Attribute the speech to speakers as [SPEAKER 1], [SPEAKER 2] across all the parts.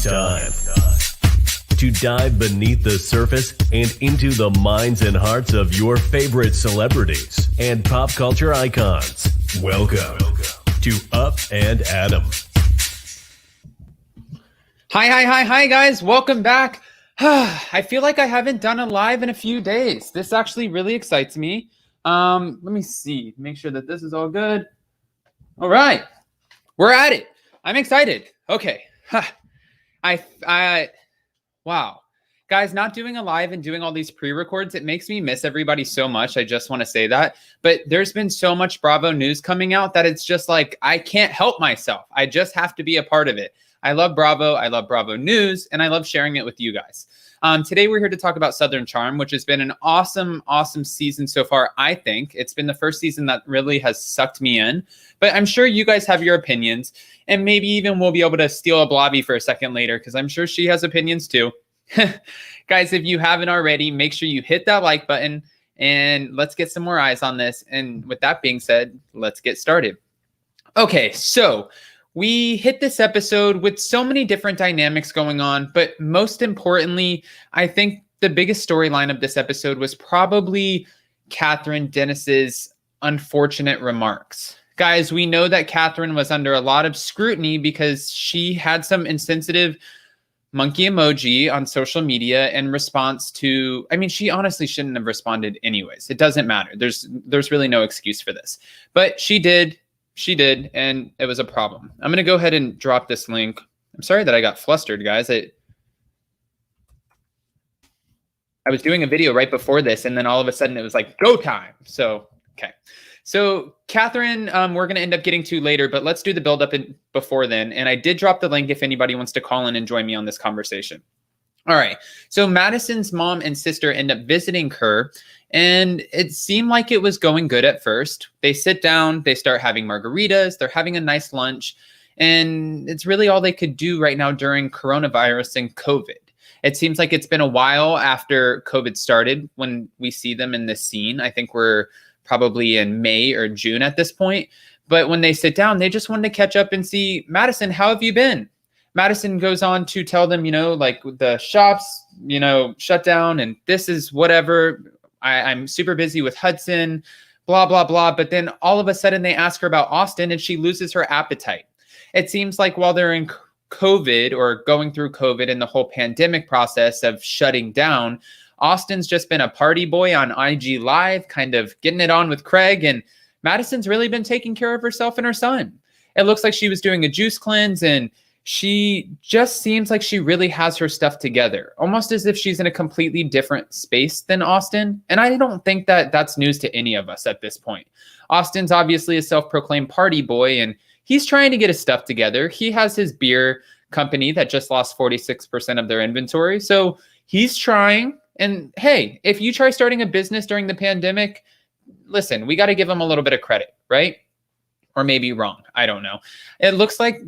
[SPEAKER 1] time to dive beneath the surface and into the minds and hearts of your favorite celebrities and pop culture icons. Welcome to Up and Adam.
[SPEAKER 2] Hi, guys. Welcome back. I feel like I haven't done a live in a few days. This actually really excites me. Let me see. Make sure that this is all good. All right. We're at it. I'm excited. Okay. Wow. Guys, not doing a live and doing all these pre-records, it makes me miss everybody so much. I just want to say that. But there's been so much Bravo news coming out that it's just like, I can't help myself. I just have to be a part of it. I love Bravo. I love Bravo News, and I love sharing it with you guys. Today, we're here to talk about Southern Charm, which has been an awesome season so far, I think. It's been the first season that really has sucked me in. But I'm sure you guys have your opinions, and maybe even we'll be able to steal a Blobby for a second later, because I'm sure she has opinions too. Guys, if you haven't already, make sure you hit that like button, and let's get some more eyes on this. And with that being said, let's get started. Okay, so we hit this episode with so many different dynamics going on, but most importantly, I think the biggest storyline of this episode was probably Kathryn Dennis's unfortunate remarks. Guys, we know that Kathryn was under a lot of scrutiny because she had some insensitive monkey emoji on social media in response to, I mean, she honestly shouldn't have responded anyways. It doesn't matter. There's really no excuse for this, but she did, and it was a problem. I'm going to go ahead and drop this link. I'm sorry that I got flustered, guys. I was doing a video right before this, and then all of a sudden it was like, go time. So, okay. So Kathryn, we're going to end up getting to later, but let's do the build up before then. And I did drop the link if anybody wants to call in and join me on this conversation. All right. So Madison's mom and sister end up visiting her, and it seemed like it was going good at first. They sit down, they start having margaritas, they're having a nice lunch, and it's really all they could do right now during coronavirus and COVID. It seems like it's been a while after COVID started when we see them in this scene. I think we're probably in May or June at this point. But when they sit down, they just wanted to catch up and see, Madison, how have you been? Madison goes on to tell them, like the shops, shut down, and this is whatever. I'm super busy with Hudson, blah, blah, blah. But then all of a sudden they ask her about Austen and she loses her appetite. It seems like while they're in COVID or going through COVID and the whole pandemic process of shutting down, Austen's just been a party boy on IG Live, kind of getting it on with Craig, and Madison's really been taking care of herself and her son. It looks like she was doing a juice cleanse, and she just seems like she really has her stuff together, almost as if she's in a completely different space than Austen. And I don't think that that's news to any of us at this point. Austen's obviously a self-proclaimed party boy, and he's trying to get his stuff together. He has his beer company that just lost 46% of their inventory, so he's trying. And hey, if you try starting a business during the pandemic, listen, we got to give them a little bit of credit, right? Or maybe wrong. I don't know. It looks like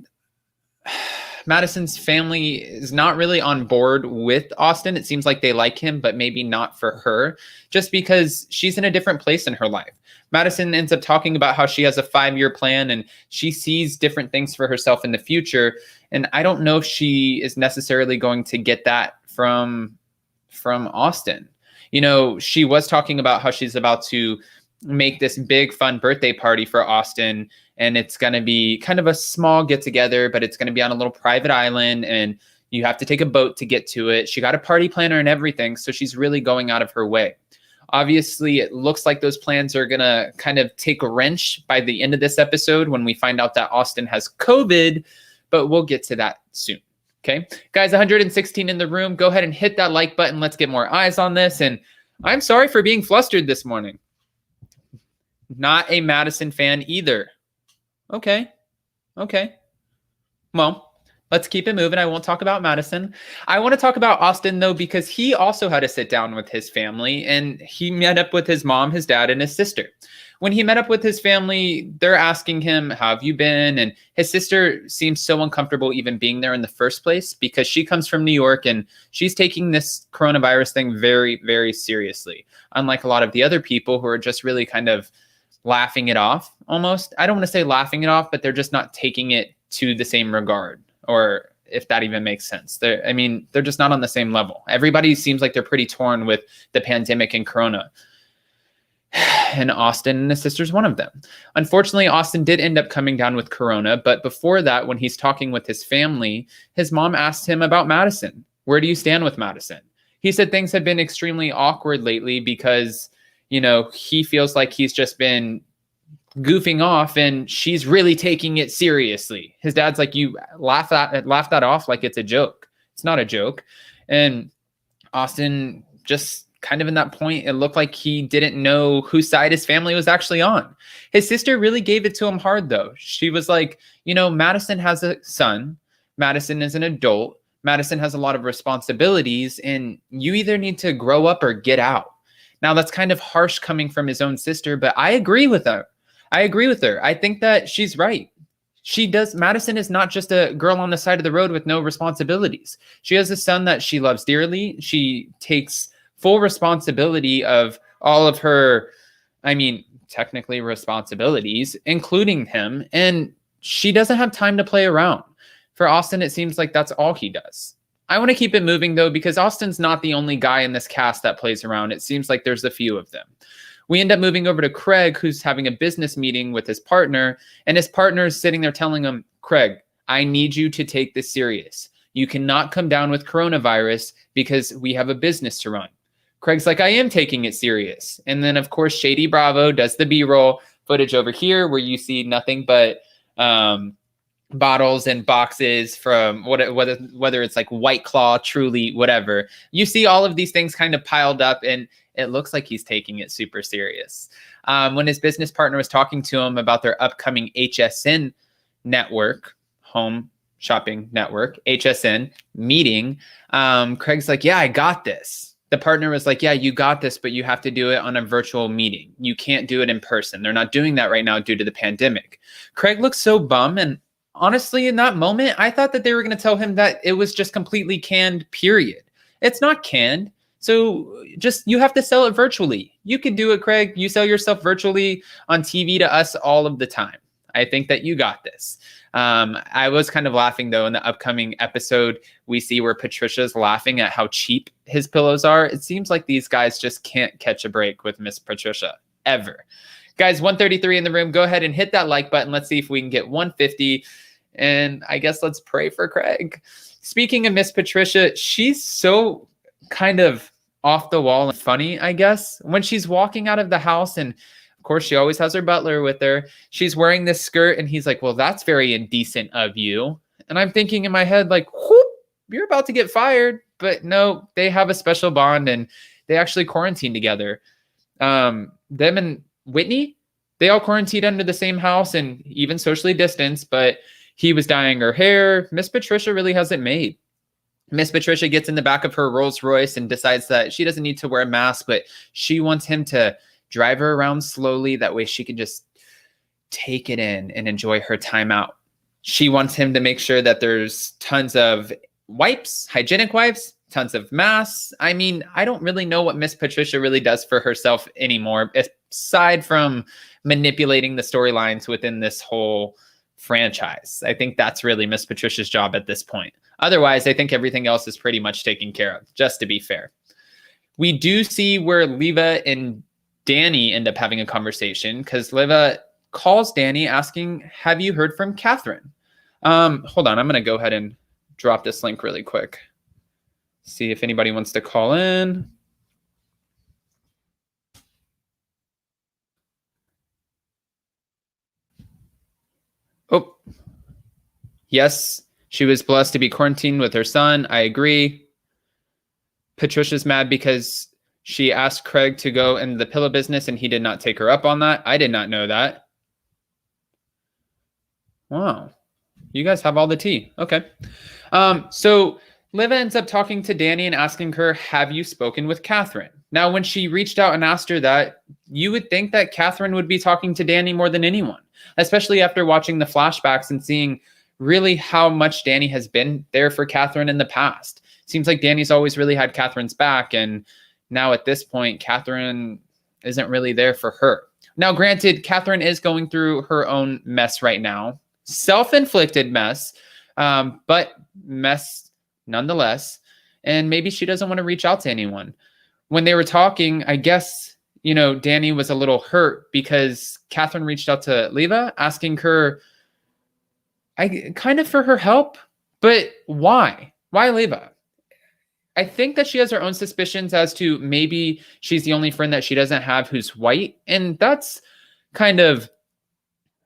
[SPEAKER 2] Madison's family is not really on board with Austen. It seems like they like him, but maybe not for her, just because she's in a different place in her life. Madison ends up talking about how she has a 5-year plan and she sees different things for herself in the future. And I don't know if she is necessarily going to get that from Austen. She was talking about how she's about to make this big fun birthday party for Austen, and it's going to be kind of a small get together, but it's going to be on a little private island and you have to take a boat to get to it. She got a party planner and everything, so she's really going out of her way. Obviously, it looks like those plans are going to kind of take a wrench by the end of this episode when we find out that Austen has COVID, but we'll get to that soon. Okay, guys, 116 in the room. Go ahead and hit that like button. Let's get more eyes on this. And I'm sorry for being flustered this morning. Not a Madison fan either. Okay. Well, let's keep it moving. I won't talk about Madison. I want to talk about Austen, though, because he also had to sit down with his family, and he met up with his mom, his dad, and his sister. When he met up with his family, they're asking him, how have you been? And his sister seems so uncomfortable even being there in the first place because she comes from New York and she's taking this coronavirus thing very, very seriously. Unlike a lot of the other people who are just really kind of laughing it off almost. I don't want to say laughing it off, but they're just not taking it to the same regard or if that even makes sense. I mean, they're just not on the same level. Everybody seems like they're pretty torn with the pandemic and Corona. And Austen and his sister's one of them. Unfortunately, Austen did end up coming down with Corona, but before that, when he's talking with his family, his mom asked him about Madison. Where do you stand with Madison? He said things have been extremely awkward lately because, you know, he feels like he's just been goofing off and she's really taking it seriously. His dad's like, you laugh that off like it's a joke. It's not a joke. And Austen just kind of in that point, it looked like he didn't know whose side his family was actually on. His sister really gave it to him hard, though. She was like, you know, Madison has a son. Madison is an adult. Madison has a lot of responsibilities, and you either need to grow up or get out. Now, that's kind of harsh coming from his own sister, but I agree with her. I think that she's right. Madison is not just a girl on the side of the road with no responsibilities. She has a son that she loves dearly. She takes full responsibility of all of her, technically responsibilities, including him. And she doesn't have time to play around. For Austen, it seems like that's all he does. I want to keep it moving, though, because Austen's not the only guy in this cast that plays around. It seems like there's a few of them. We end up moving over to Craig, who's having a business meeting with his partner, and his partner is sitting there telling him, Craig, I need you to take this serious. You cannot come down with coronavirus because we have a business to run. Craig's like, I am taking it serious. And then, of course, Shady Bravo does the B-roll footage over here where you see nothing but bottles and boxes from whether it's like White Claw, Truly, whatever. You see all of these things kind of piled up, and it looks like he's taking it super serious. When his business partner was talking to him about their upcoming HSN network, home shopping network, HSN meeting, Craig's like, yeah, I got this. The partner was like, yeah, you got this, but you have to do it on a virtual meeting. You can't do it in person. They're not doing that right now due to the pandemic. Craig looks so bummed. And honestly, in that moment, I thought that they were going to tell him that it was just completely canned, period. It's not canned. So you have to sell it virtually. You can do it, Craig. You sell yourself virtually on TV to us all of the time. I think that you got this. I was kind of laughing, though, in the upcoming episode, we see where Patricia's laughing at how cheap his pillows are. It seems like these guys just can't catch a break with Miss Patricia, ever. Guys, 133 in the room. Go ahead and hit that like button. Let's see if we can get 150. And I guess let's pray for Craig. Speaking of Miss Patricia, she's so kind of off the wall and funny, I guess. When she's walking out of the house, and of course she always has her butler with her, she's wearing this skirt, and he's like, well, that's very indecent of you. And I'm thinking in my head, like, whoop, you're about to get fired. But no, they have a special bond, and they actually quarantine together. Them and Whitney, they all quarantined under the same house and even socially distanced, but he was dyeing her hair. Miss Patricia really has it made. Miss Patricia gets in the back of her Rolls Royce and decides that she doesn't need to wear a mask, but she wants him to drive her around slowly. That way she can just take it in and enjoy her time out. She wants him to make sure that there's tons of wipes, hygienic wipes, tons of masks. I don't really know what Miss Patricia really does for herself anymore, aside from manipulating the storylines within this whole franchise. I think that's really Miss Patricia's job at this point. Otherwise, I think everything else is pretty much taken care of, just to be fair. We do see where Leva and Danni end up having a conversation, because Leva calls Danni asking, have you heard from Kathryn? Hold on, I'm going to go ahead and drop this link really quick. See if anybody wants to call in. Oh, yes, she was blessed to be quarantined with her son. I agree. Patricia's mad because she asked Craig to go in the pillow business and he did not take her up on that. I did not know that. Wow. You guys have all the tea. Okay. So Leva ends up talking to Danni and asking her, have you spoken with Kathryn? Now, when she reached out and asked her that, you would think that Kathryn would be talking to Danni more than anyone, especially after watching the flashbacks and seeing really how much Danni has been there for Kathryn in the past. Seems like Danni's always really had Kathryn's back, and now at this point, Kathryn isn't really there for her. Now, granted, Kathryn is going through her own mess right now. Self-inflicted mess. but mess nonetheless. And maybe she doesn't want to reach out to anyone. When they were talking, I guess, Danni was a little hurt because Kathryn reached out to Leva asking her kind of for her help. But why? Why Leva? I think that she has her own suspicions as to maybe she's the only friend that she doesn't have who's white. And that's kind of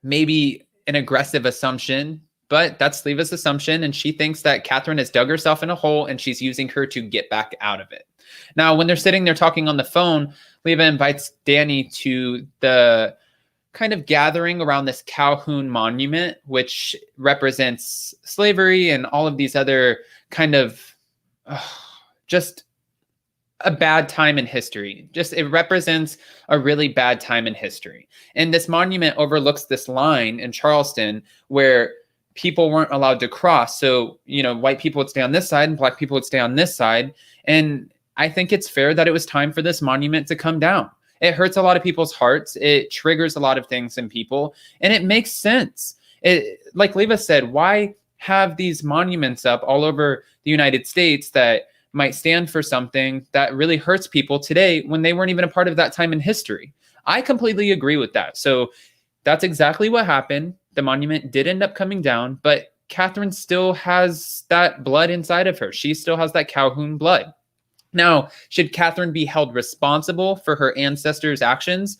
[SPEAKER 2] maybe an aggressive assumption, but that's Leva's assumption. And she thinks that Kathryn has dug herself in a hole and she's using her to get back out of it. Now, when they're sitting there talking on the phone, Leva invites Danni to the kind of gathering around this Calhoun monument, which represents slavery and all of these other kind of just a bad time in history. It represents a really bad time in history. And this monument overlooks this line in Charleston where people weren't allowed to cross. So, white people would stay on this side and black people would stay on this side. And I think it's fair that it was time for this monument to come down. It hurts a lot of people's hearts. It triggers a lot of things in people, and it makes sense. Like Leva said, why have these monuments up all over the United States that might stand for something that really hurts people today when they weren't even a part of that time in history? I completely agree with that. So that's exactly what happened. The monument did end up coming down, but Kathryn still has that blood inside of her. She still has that Calhoun blood. Now, should Kathryn be held responsible for her ancestors' actions?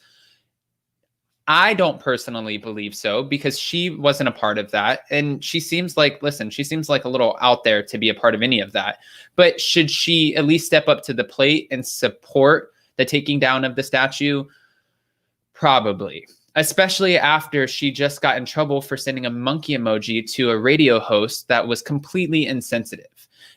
[SPEAKER 2] I don't personally believe so, because she wasn't a part of that. And she seems like a little out there to be a part of any of that. But should she at least step up to the plate and support the taking down of the statue? Probably. Especially after she just got in trouble for sending a monkey emoji to a radio host that was completely insensitive.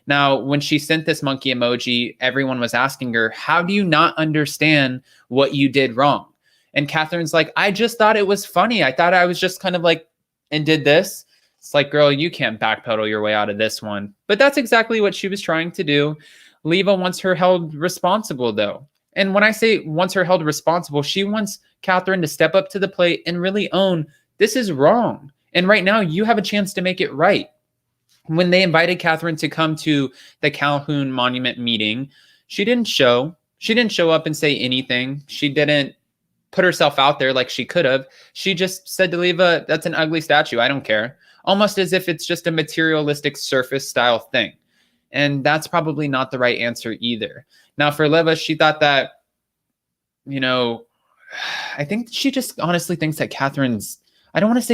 [SPEAKER 2] Now, when she sent this monkey emoji, everyone was asking her, how do you not understand what you did wrong? And Kathryn's like, I just thought it was funny. I thought I was just kind of like, and did this. It's like, girl, you can't backpedal your way out of this one. But that's exactly what she was trying to do. Leva wants her held responsible, though. And when I say wants her held responsible, she wants Kathryn to step up to the plate and really own, this is wrong. And right now you have a chance to make it right. When they invited Kathryn to come to the Calhoun Monument meeting, she didn't show up and say anything. She didn't put herself out there like she could have. She just said to Leva, that's an ugly statue. I don't care. Almost as if it's just a materialistic surface style thing. And that's probably not the right answer either. Now for Leva, she thought that, I think she just honestly thinks that Kathryn's, I don't want to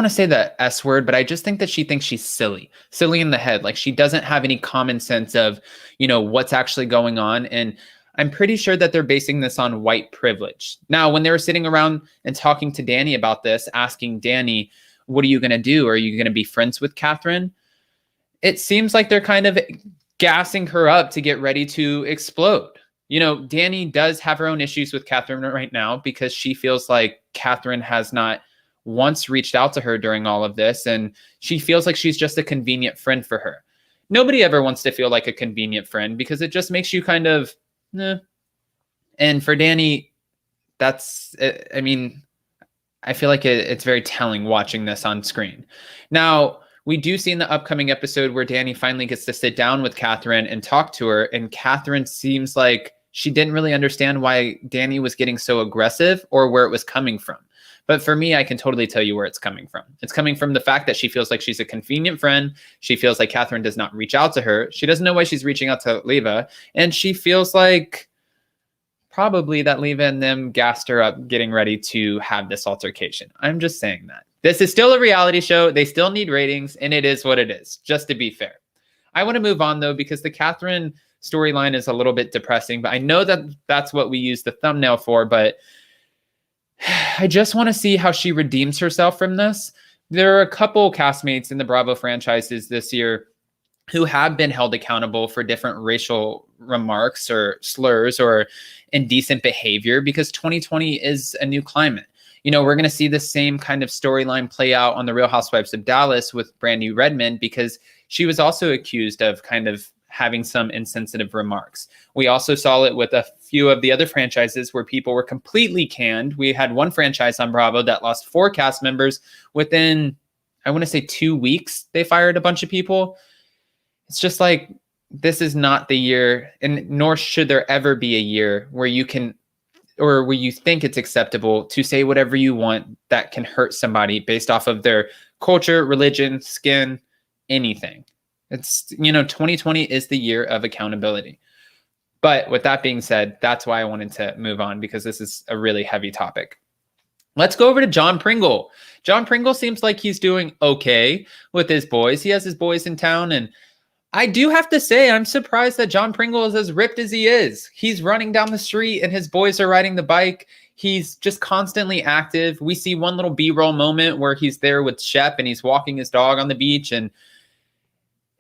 [SPEAKER 2] say the S word, but I just think that she thinks she's silly in the head. Like she doesn't have any common sense of, what's actually going on. And I'm pretty sure that they're basing this on white privilege. Now, when they were sitting around and talking to Danni about this, asking Danni, what are you going to do? Are you going to be friends with Kathryn? It seems like they're kind of gassing her up to get ready to explode. Danni does have her own issues with Kathryn right now because she feels like Kathryn has not once reached out to her during all of this, and she feels like she's just a convenient friend for her. Nobody ever wants to feel like a convenient friend because it just makes you kind of, And for Danni, I feel like it's very telling watching this on screen. Now, we do see in the upcoming episode where Danni finally gets to sit down with Kathryn and talk to her, and Kathryn seems like she didn't really understand why Danni was getting so aggressive or where it was coming from. But for me, I can totally tell you where it's coming from. It's coming from the fact that she feels like she's a convenient friend. She feels like Kathryn does not reach out to her. She doesn't know why she's reaching out to Leva. And she feels like probably that Leva and them gassed her up getting ready to have this altercation. I'm just saying that. This is still a reality show. They still need ratings, and it is what it is, just to be fair. I want to move on, though, because the Kathryn storyline is a little bit depressing, but I know that that's what we use the thumbnail for, but I just want to see how she redeems herself from this. There are a couple castmates in the Bravo franchises this year who have been held accountable for different racial remarks or slurs or indecent behavior because 2020 is a new climate. We're going to see the same kind of storyline play out on The Real Housewives of Dallas with Brandi Redmond because she was also accused of kind of having some insensitive remarks. We also saw it with a few of the other franchises where people were completely canned. We had one franchise on Bravo that lost 4 cast members within I want to say 2 weeks, they fired a bunch of people. It's just like, this is not the year, and nor should there ever be a year where you can, or where you think it's acceptable to say whatever you want that can hurt somebody based off of their culture, religion, skin, anything. It's, 2020 is the year of accountability. But with that being said, that's why I wanted to move on, because this is a really heavy topic. Let's go over to John Pringle. John Pringle seems like he's doing okay with his boys. He has his boys in town, and I do have to say, I'm surprised that John Pringle is as ripped as he is. He's running down the street and his boys are riding the bike. He's just constantly active. We see one little B-roll moment where he's there with Shep and he's walking his dog on the beach, and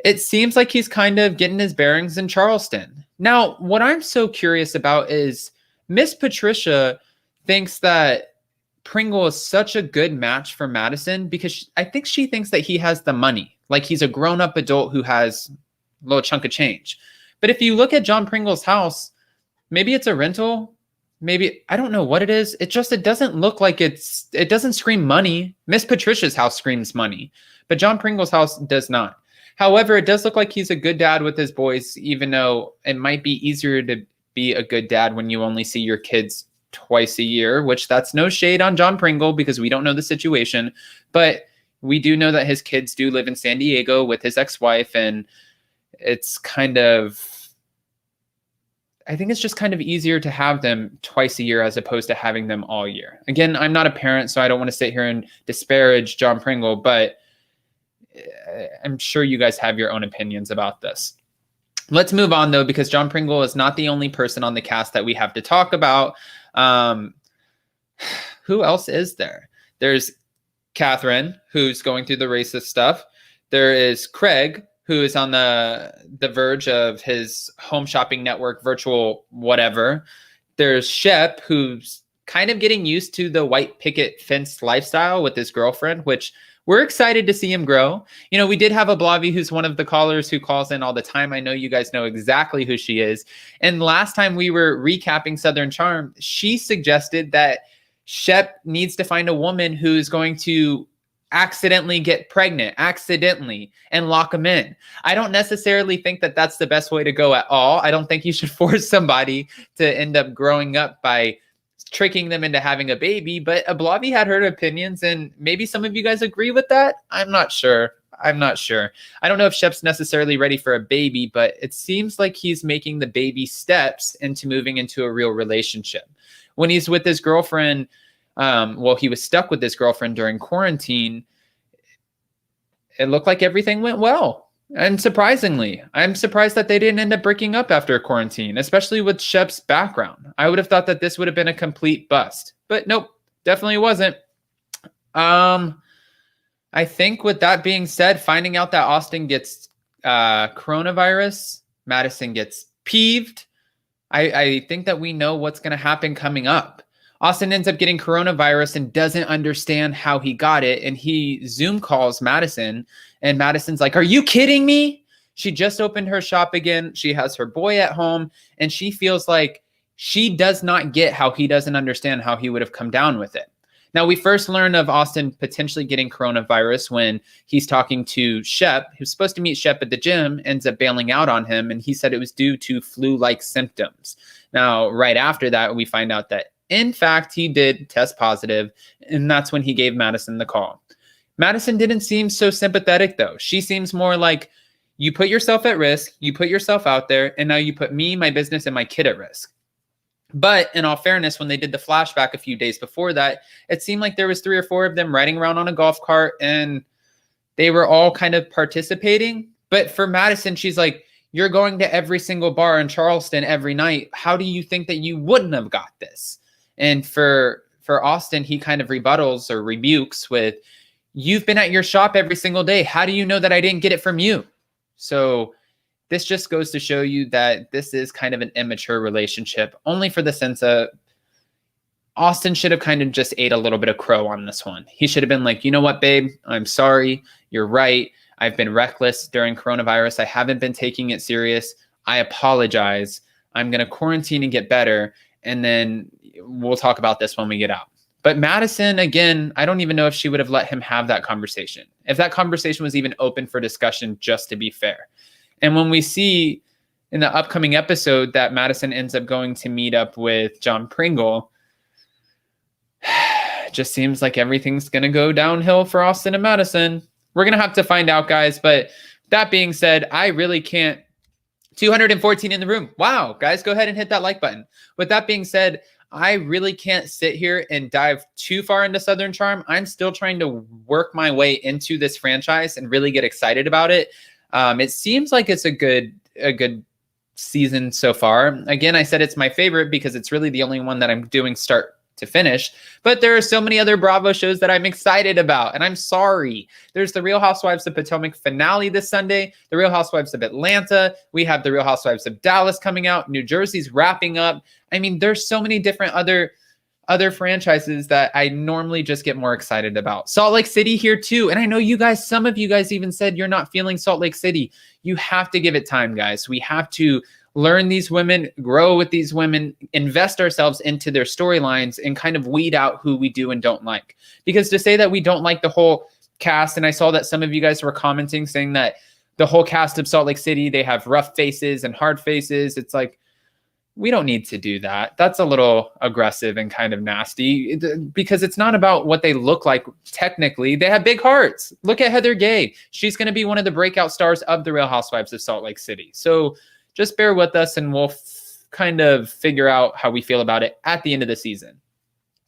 [SPEAKER 2] it seems like he's kind of getting his bearings in Charleston. Now, what I'm so curious about is Miss Patricia thinks that Pringle is such a good match for Madison because I think she thinks that he has the money. Like, he's a grown-up adult who has a little chunk of change. But if you look at John Pringle's house, maybe it's a rental. Maybe, I don't know what it is. It doesn't look like it doesn't scream money. Miss Patricia's house screams money, but John Pringle's house does not. However, it does look like he's a good dad with his boys, even though it might be easier to be a good dad when you only see your kids twice a year, which that's no shade on John Pringle because we don't know the situation. But we do know that his kids do live in San Diego with his ex-wife, and it's kind of, I think it's just kind of easier to have them twice a year as opposed to having them all year. Again, I'm not a parent, so I don't want to sit here and disparage John Pringle, but I'm sure you guys have your own opinions about this. Let's move on, though, because John Pringle is not the only person on the cast that we have to talk about. Who else is there? There's Kathryn, who's going through the racist stuff. There is Craig, who is on the verge of his home shopping network, virtual whatever. There's Shep, who's kind of getting used to the white picket fence lifestyle with his girlfriend, which we're excited to see him grow. We did have a Blavi who's one of the callers who calls in all the time. I know you guys know exactly who she is. And last time we were recapping Southern Charm, she suggested that Shep needs to find a woman who's going to accidentally get pregnant, and lock him in. I don't necessarily think that that's the best way to go at all. I don't think you should force somebody to end up growing up by tricking them into having a baby, but Ablavi had her opinions, and maybe some of you guys agree with that. I'm not sure. I don't know if Shep's necessarily ready for a baby, but it seems like he's making the baby steps into moving into a real relationship. When he's with his girlfriend, he was stuck with his girlfriend during quarantine, it looked like everything went well. And surprisingly, I'm surprised that they didn't end up breaking up after quarantine, especially with Shep's background. I would have thought that this would have been a complete bust, but nope, definitely wasn't. I think with that being said, finding out that Austen gets coronavirus, Madison gets peeved. I think that we know what's going to happen coming up. Austen ends up getting coronavirus and doesn't understand how he got it. And he Zoom calls Madison, and Madison's like, "Are you kidding me?" She just opened her shop again. She has her boy at home, and she feels like she does not get how he doesn't understand how he would have come down with it. Now, we first learn of Austen potentially getting coronavirus when he's talking to Shep, who's supposed to meet Shep at the gym, ends up bailing out on him, and he said it was due to flu-like symptoms. Now, right after that, we find out that in fact, he did test positive, and that's when he gave Madison the call. Madison didn't seem so sympathetic, though. She seems more like, you put yourself at risk, you put yourself out there, and now you put me, my business, and my kid at risk. But in all fairness, when they did the flashback a few days before that, it seemed like there was 3 or 4 of them riding around on a golf cart, and they were all kind of participating. But for Madison, she's like, you're going to every single bar in Charleston every night. How do you think that you wouldn't have got this? And for Austen, he kind of rebuttals or rebukes with, you've been at your shop every single day. How do you know that I didn't get it from you? So this just goes to show you that this is kind of an immature relationship, only for the sense of Austen should have kind of just ate a little bit of crow on this one. He should have been like, you know what, babe, I'm sorry. You're right. I've been reckless during coronavirus. I haven't been taking it serious. I apologize. I'm going to quarantine and get better. And then we'll talk about this when we get out. But Madison, again, I don't even know if she would have let him have that conversation, if that conversation was even open for discussion, just to be fair. And when we see in the upcoming episode that Madison ends up going to meet up with John Pringle, it just seems like everything's going to go downhill for Austen and Madison. We're going to have to find out, guys. But that being said, I really can't. 214 in the room. Wow, guys, go ahead and hit that like button. With that being said, I really can't sit here and dive too far into Southern Charm. I'm still trying to work my way into this franchise and really get excited about it. It seems like it's a good season so far. Again, I said it's my favorite because it's really the only one that I'm doing start to finish, but there are so many other Bravo shows that I'm excited about, and I'm sorry. There's the Real Housewives of Potomac finale this Sunday, the Real Housewives of Atlanta, we have the Real Housewives of Dallas coming out, New Jersey's wrapping up. I mean, there's so many different other franchises that I normally just get more excited about. Salt Lake City here too, and I know you guys, some of you guys even said you're not feeling Salt Lake City. You have to give it time, guys. We have to learn these women, grow with these women, invest ourselves into their storylines, and kind of weed out who we do and don't like. Because to say that we don't like the whole cast, and I saw that some of you guys were commenting saying that the whole cast of Salt Lake City, they have rough faces and hard faces. It's like, we don't need to do that. That's a little aggressive and kind of nasty, because it's not about what they look like. Technically, they have big hearts. Look at Heather Gay. She's going to be one of the breakout stars of the Real Housewives of Salt Lake City. So just bear with us, and we'll kind of figure out how we feel about it at the end of the season.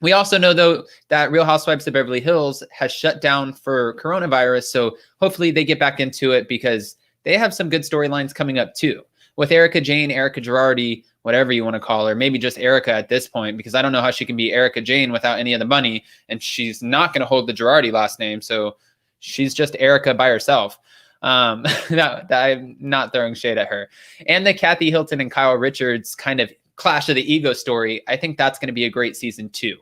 [SPEAKER 2] We also know, though, that Real Housewives of Beverly Hills has shut down for coronavirus. So hopefully they get back into it, because they have some good storylines coming up too. With Erica Jane, Erica Girardi, whatever you want to call her, maybe just Erica at this point, because I don't know how she can be Erica Jane without any of the money, and she's not going to hold the Girardi last name. So she's just Erica by herself. That I'm not throwing shade at her. And the Kathy Hilton and Kyle Richards kind of clash of the ego story, I think that's going to be a great season too.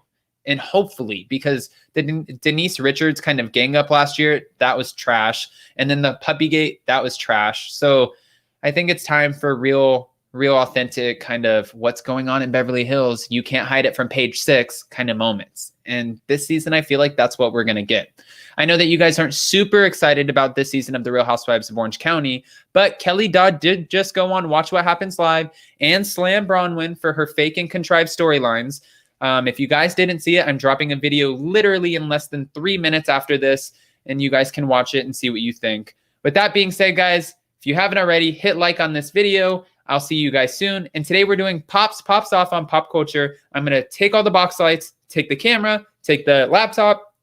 [SPEAKER 2] And hopefully, because the Denise Richards kind of gang up last year, that was trash. And then the Puppygate, that was trash. So I think it's time for real authentic kind of what's going on in Beverly Hills. You can't hide it from page 6 kind of moments. And this season, I feel like that's what we're going to get. I know that you guys aren't super excited about this season of The Real Housewives of Orange County, but Kelly Dodd did just go on Watch What Happens Live and slam Bronwyn for her fake and contrived storylines. If you guys didn't see it, I'm dropping a video literally in less than 3 minutes after this, and you guys can watch it and see what you think. With that being said, guys, if you haven't already, hit like on this video. I'll see you guys soon. And today we're doing pops off on pop culture. I'm going to take all the box lights, take the camera, take the laptop,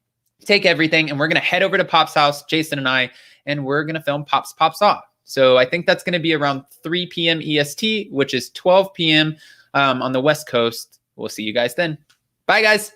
[SPEAKER 2] take everything, and we're going to head over to Pop's house, Jason and I, and we're going to film pops off. So I think that's going to be around 3 p.m. EST, which is 12 p.m. On the West Coast. We'll see you guys then. Bye, guys.